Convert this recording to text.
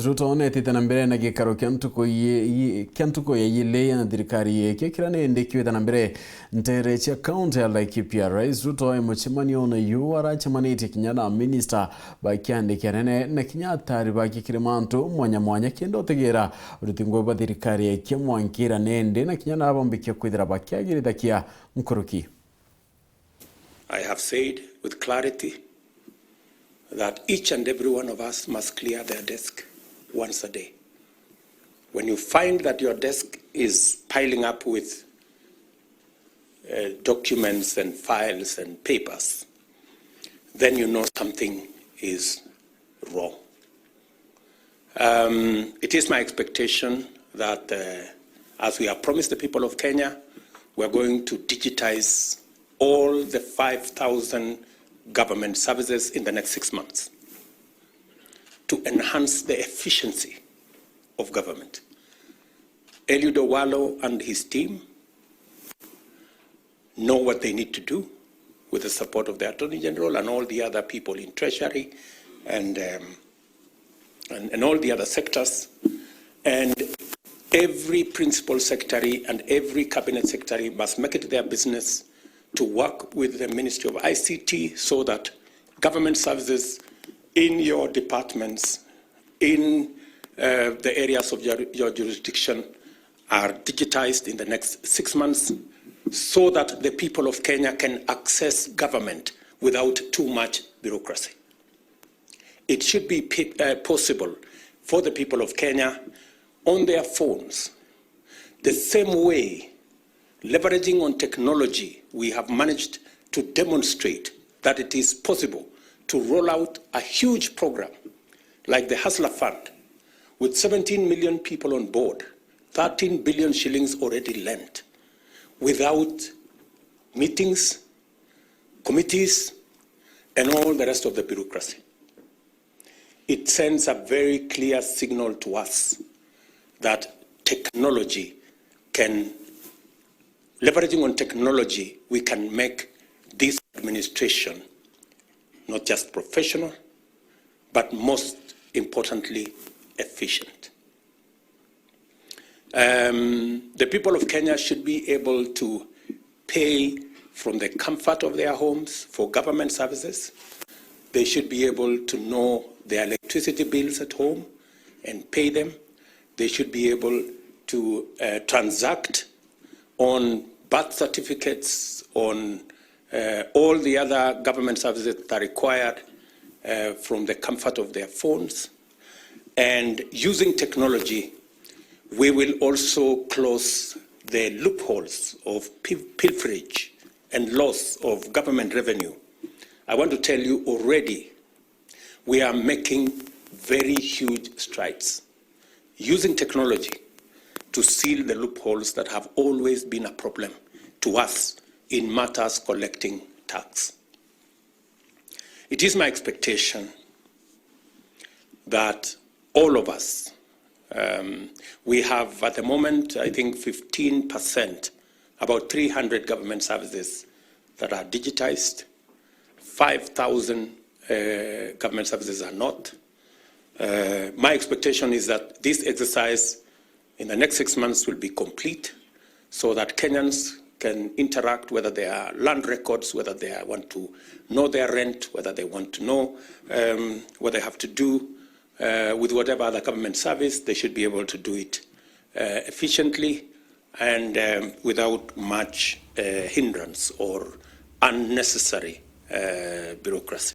Ruto netite na mbere na gikaro kyantuko ya yile ya thirikari yake kirane ndekiwe na mbere ntere cha county ya Laikipia. RAIS Ruto MICEMANIO na yuara chamaniti kinyana MINISTA bakiande kianene na kinyatari bagikire mantu mwanya kendo tegera urutingo ba thirikari yake mwankira nende na kinyana abombikia kwithira bakiagiridakia mkuruki. I have said with clarity that each and every one of us must clear their desk once a day. When you find that your desk is piling up with documents and files and papers, then you know something is wrong. It is my expectation that as we have promised the people of Kenya, we are going to digitize all the 5,000 government services in the next 6 months to enhance the efficiency of government. Eliud Owalo and his team know what they need to do with the support of the Attorney General and all the other people in Treasury and all the other sectors. And every principal secretary and every cabinet secretary must make it their business to work with the Ministry of ICT so that government services in your departments, in the areas of your jurisdiction are digitized in the next 6 months so that the people of Kenya can access government without too much bureaucracy. It should be possible for the people of Kenya on their phones, the same way, leveraging on technology, we have managed to demonstrate that it is possible to roll out a huge program like the Hustler Fund with 17 million people on board, 13 billion shillings already lent, without meetings, committees, and all the rest of the bureaucracy. It sends a very clear signal to us that technology can, leveraging on technology, we can make this administration not just professional, but most importantly, efficient. The people of Kenya should be able to pay from the comfort of their homes for government services. They should be able to know their electricity bills at home and pay them. They should be able to transact on birth certificates, on all the other government services that are required from the comfort of their phones. And using technology, we will also close the loopholes of pilferage and loss of government revenue. I want to tell you already, we are making very huge strides using technology to seal the loopholes that have always been a problem to us in matters collecting tax. It is my expectation that all of us, we have at the moment, I think 15%, about 300 government services that are digitized, 5,000 government services are not. My expectation is that this exercise in the next 6 months will be complete so that Kenyans can interact, whether they are land records, whether they want to know their rent, whether they want to know what they have to do with whatever other government service. They should be able to do it efficiently and without much hindrance or unnecessary bureaucracy.